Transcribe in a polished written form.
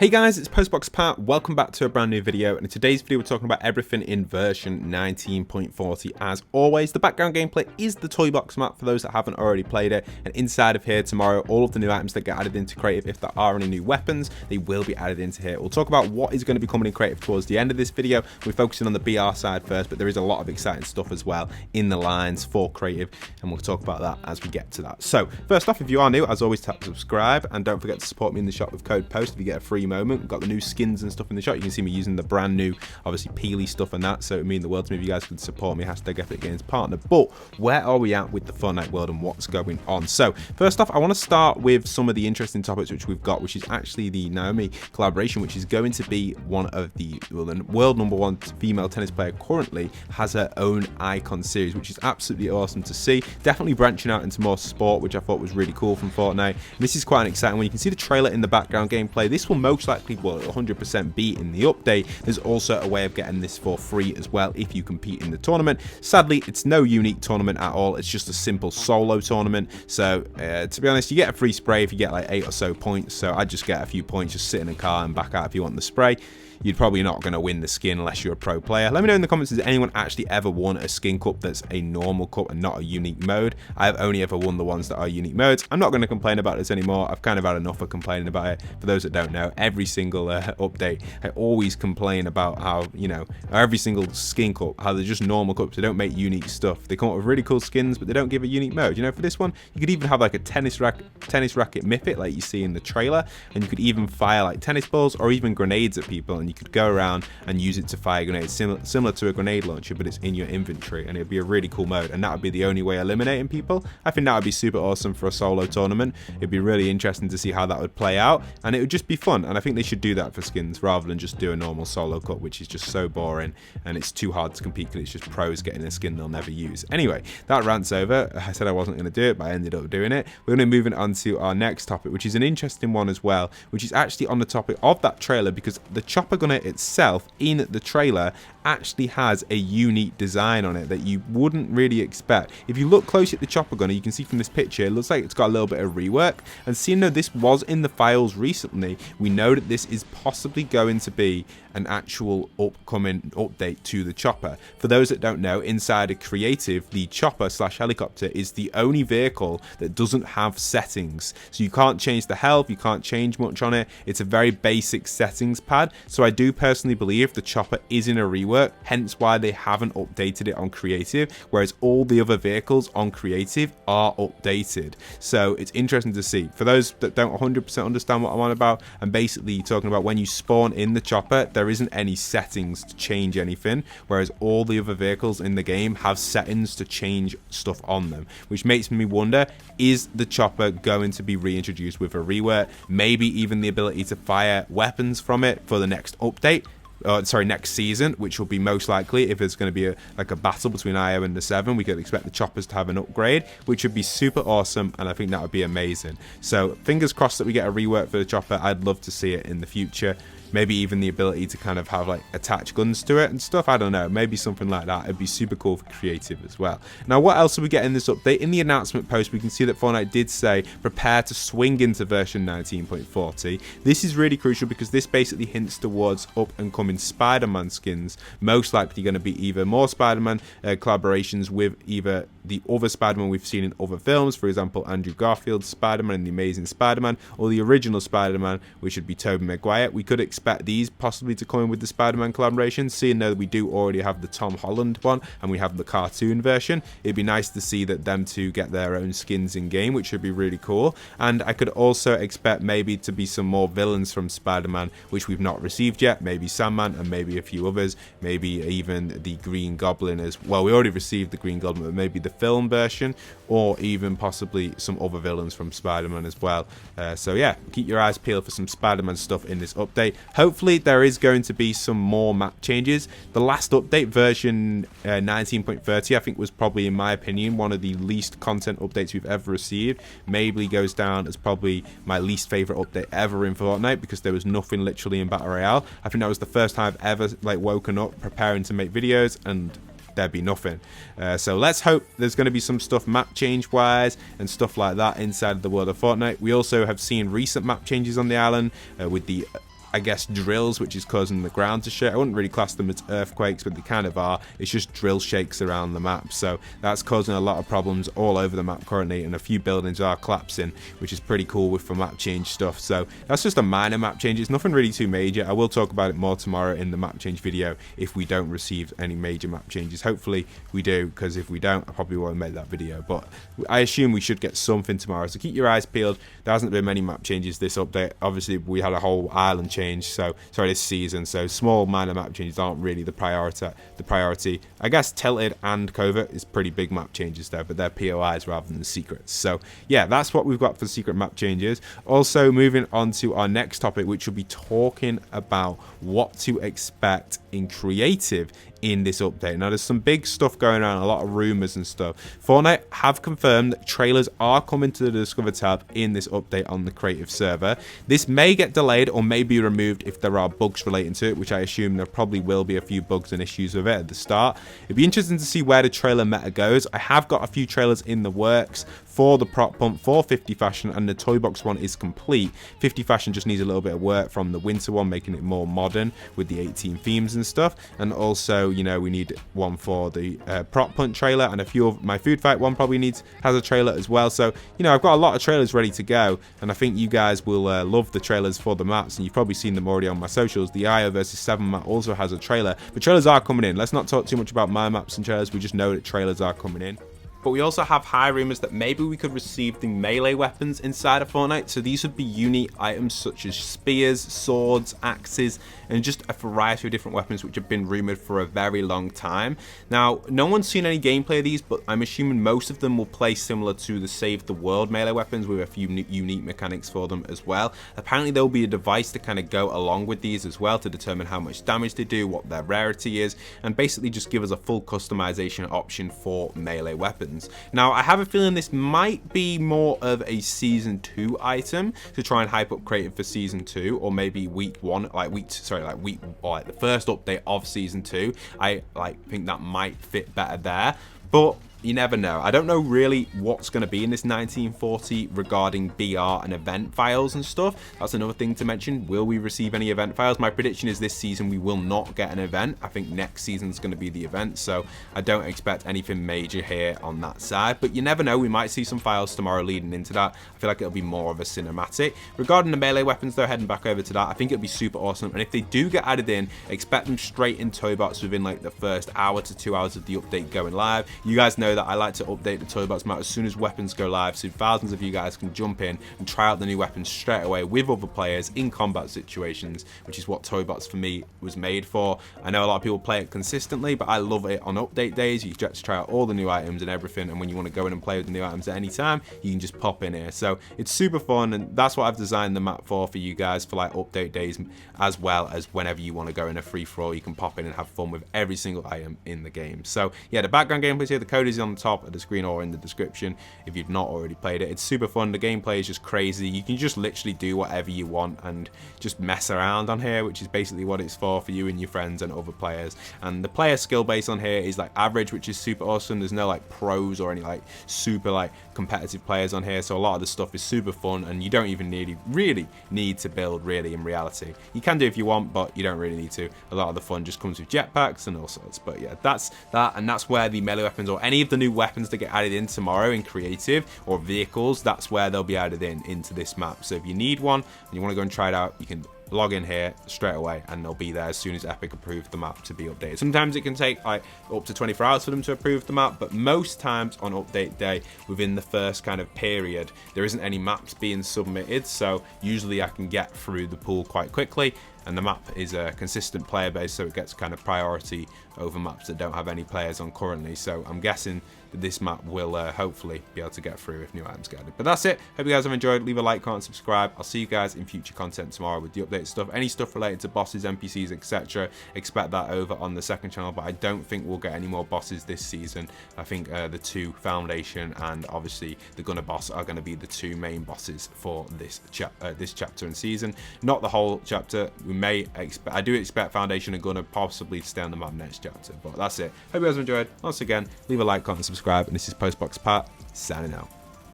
Hey guys, it's Postbox Pat. Welcome back to a brand new video, and in today's video we're talking about everything in version 19.40. As always, the background gameplay is the toy box map for those that haven't already played it, and inside of here tomorrow all of the new items that get added into creative, if there are any new weapons, they will be added into here. We'll talk about what is going to be coming in creative towards the end of this video. We're focusing on the BR side first, but there is a lot of exciting stuff as well in the lines for creative, and we'll talk about that as we get to that. So first off, if you are new, as always, tap subscribe, and don't forget to support me in the shop with code POST if you get a free moment. We've got the new skins and stuff in the shop. You can see me using the brand new, obviously, Peely stuff and that, so it would mean the world to me if you guys could support me. Hashtag Epic Games Partner. But where are we at with the Fortnite world and what's going on? So first off, I want to start with some of the interesting topics which we've got, which is actually the Naomi collaboration, which is going to be one of the world #1 female tennis player currently has her own icon series, which is absolutely awesome to see. Definitely branching out into more sport, which I thought was really cool from Fortnite. And this is quite an exciting one. You can see the trailer in the background gameplay. This will most likely, well, 100% be in the update. There's also a way of getting this for free as well if you compete in the tournament. Sadly, it's no unique tournament at all. It's just a simple solo tournament. So to be honest, you get a free spray if you get like 8 or so points. So I'd just get a few points, just sit in a car and back out if you want the spray. You're probably not going to win the skin unless you're a pro player. Let me know in the comments, has anyone actually ever won a skin cup that's a normal cup and not a unique mode? I've only ever won the ones that are unique modes. I'm not going to complain about this anymore. I've kind of had enough of complaining about it. For those that don't know, every single update, I always complain about how, you know, every single skin cup, how they're just normal cups. They don't make unique stuff. They come up with really cool skins, but they don't give a unique mode. You know, for this one, you could even have like a tennis racket mythic like you see in the trailer, and you could even fire like tennis balls or even grenades at people, and you could go around and use it to fire grenades, similar to a grenade launcher, but it's in your inventory, and it'd be a really cool mode, and that would be the only way eliminating people. I think that would be super awesome for a solo tournament. It'd be really interesting to see how that would play out, and it would just be fun, and I think they should do that for skins rather than just do a normal solo cup, which is just so boring and it's too hard to compete because it's just pros getting a skin they'll never use. Anyway, that rant's over. I said I wasn't going to do it, but I ended up doing it. We're going to move on to our next topic, which is an interesting one as well, which is actually on the topic of that trailer, because the chopper gunner itself in the trailer actually has a unique design on it that you wouldn't really expect. If you look close at the chopper gunner, you can see from this picture, it looks like it's got a little bit of rework, and seeing though this was in the files recently, we know that this is possibly going to be an actual upcoming update to the chopper. For those that don't know, inside of creative, the chopper / helicopter is the only vehicle that doesn't have settings, so you can't change the health, you can't change much on it. It's a very basic settings pad, so I do personally believe the chopper is in a rework, hence why they haven't updated it on creative, whereas all the other vehicles on creative are updated. So it's interesting to see. For those that don't 100% understand what I'm on about, I'm basically talking about when you spawn in the chopper, there isn't any settings to change anything, whereas all the other vehicles in the game have settings to change stuff on them, which makes me wonder, is the chopper going to be reintroduced with a rework? Maybe even the ability to fire weapons from it for the next update. Next season, which will be most likely if there's going to be a battle between IO and the 7. We could expect the choppers to have an upgrade, which would be super awesome, and I think that would be amazing. So fingers crossed that we get a rework for the chopper. I'd love to see it in the future. Maybe even the ability to kind of have like attach guns to it and stuff. I don't know, maybe something like that. It'd be super cool for creative as well. Now, what else are we getting in this update? In the announcement post, we can see that Fortnite did say prepare to swing into version 19.40. This is really crucial because this basically hints towards up and coming Spider-Man skins, most likely going to be either more Spider-Man collaborations with either the other Spider-Man we've seen in other films, for example Andrew Garfield's Spider-Man in The Amazing Spider-Man, or the original Spider-Man, which would be Tobey Maguire. We could expect these possibly to come in with the Spider-Man collaboration, seeing though we do already have the Tom Holland one and we have the cartoon version. It'd be nice to see that them two get their own skins in game, which would be really cool. And I could also expect maybe to be some more villains from Spider-Man, which we've not received yet. Maybe Sandman and maybe a few others, maybe even the Green Goblin as well. We already received the Green Goblin, but maybe the film version, or even possibly some other villains from Spider-Man as well. So yeah, keep your eyes peeled for some Spider-Man stuff in this update. Hopefully there is going to be some more map changes. The last update, version 19.30, I think was probably, in my opinion, one of the least content updates we've ever received. Maybe goes down as probably my least favorite update ever in Fortnite, because there was nothing literally in Battle Royale. I think that was the first time I've ever like woken up preparing to make videos and there'd be nothing. So let's hope there's going to be some stuff map change wise and stuff like that inside of the world of Fortnite. We also have seen recent map changes on the island with the I guess, drills, which is causing the ground to shake. I wouldn't really class them as earthquakes, but they kind of are. It's just drill shakes around the map, so that's causing a lot of problems all over the map currently, and a few buildings are collapsing, which is pretty cool with for map change stuff. So that's just a minor map change. It's nothing really too major. I will talk about it more tomorrow in the map change video if we don't receive any major map changes. Hopefully we do, because if we don't, I probably won't make that video, but I assume we should get something tomorrow, so keep your eyes peeled. There hasn't been many map changes this update. Obviously we had a whole island change, so sorry, this season, so small minor map changes aren't really the priority. I guess Tilted and Covert is pretty big map changes there, but they're POIs rather than secrets. So yeah, that's what we've got for secret map changes. Also, moving on to our next topic, which will be talking about what to expect in creative in this update. Now, there's some big stuff going on, a lot of rumors and stuff. Fortnite have confirmed that trailers are coming to the Discover tab in this update on the creative server. This may get delayed or may be removed if there are bugs relating to it, which I assume there probably will be a few bugs and issues with it at the start. It'd be interesting to see where the trailer meta goes. I have got a few trailers in the works for the prop pump for 50 fashion, and the toy box one is complete. 50 fashion just needs a little bit of work from the winter one, making it more modern with the 18 themes and stuff. And also, you know, we need one for the prop pump trailer, and a few of my food fight one probably has a trailer as well. So, you know, I've got a lot of trailers ready to go, and I think you guys will love the trailers for the maps, and you've probably seen them already on my socials. The IO versus 7 map also has a trailer, but trailers are coming in. Let's not talk too much about my maps and trailers. We just know that trailers are coming in. But we also have high rumors that maybe we could receive the melee weapons inside of Fortnite. So these would be unique items such as spears, swords, axes, and just a variety of different weapons which have been rumored for a very long time. Now, no one's seen any gameplay of these, but I'm assuming most of them will play similar to the Save the World melee weapons with a few unique mechanics for them as well. Apparently there will be a device to kind of go along with these as well to determine how much damage they do, what their rarity is, and basically just give us a full customization option for melee weapons. Now, I have a feeling this might be more of a season 2 item to try and hype up creative for season 2, or maybe week 1, or the first update of season 2. I think that might fit better there, but you never know. I don't know really what's going to be in this 1940 regarding BR and event files and stuff. That's another thing to mention. Will we receive any event files? My prediction is this season we will not get an event. I think next season's going to be the event, so I don't expect anything major here on that side. But you never know. We might see some files tomorrow leading into that. I feel like it'll be more of a cinematic. Regarding the melee weapons, though, heading back over to that, I think it'll be super awesome. And if they do get added in, expect them straight in toy box within like the first hour to 2 hours of the update going live. You guys know that I like to update the toy box map as soon as weapons go live, so thousands of you guys can jump in and try out the new weapons straight away with other players in combat situations, which is what toy box for me was made for. I know a lot of people play it consistently, but I love it on update days. You get to try out all the new items and everything, and when you want to go in and play with the new items at any time, you can just pop in here. So it's super fun, and that's what I've designed the map for you guys, for like update days, as well as whenever you want to go in a free-for-all, you can pop in and have fun with every single item in the game. So yeah, the background gameplay here, the code is on the top of the screen or in the description if you've not already played it. It's super fun. The gameplay is just crazy. You can just literally do whatever you want and just mess around on here, which is basically what it's for you and your friends and other players. And the player skill base on here is like average, which is super awesome. There's no like pros or any like super like competitive players on here, so a lot of the stuff is super fun, and you don't even really need to build really in reality. You can do if you want, but you don't really need to. A lot of the fun just comes with jetpacks and all sorts. But yeah, that's that, and that's where the melee weapons or any of the new weapons that get added in tomorrow in creative or vehicles, that's where they'll be added into this map. So if you need one and you want to go and try it out, you can log in here straight away and they'll be there as soon as Epic approve the map to be updated. Sometimes it can take like up to 24 hours for them to approve the map, but most times on update day, within the first kind of period, there isn't any maps being submitted, so usually I can get through the pool quite quickly, and the map is a consistent player base, so it gets kind of priority over maps that don't have any players on currently. So I'm guessing that this map will hopefully be able to get through if new items get added. But that's it. Hope you guys have enjoyed. Leave a like, comment, subscribe. I'll see you guys in future content tomorrow with the updated stuff. Any stuff related to bosses, NPCs, etc. Expect that over on the second channel, but I don't think we'll get any more bosses this season. I think the 2 Foundation and obviously the Gunner boss are going to be the 2 main bosses for this chapter and season. Not the whole chapter. I do expect Foundation and Gunner possibly to stay on the map next chapter, but that's it. Hope you guys have enjoyed. Once again, leave a like, comment, subscribe, and this is Postbox Pat signing out.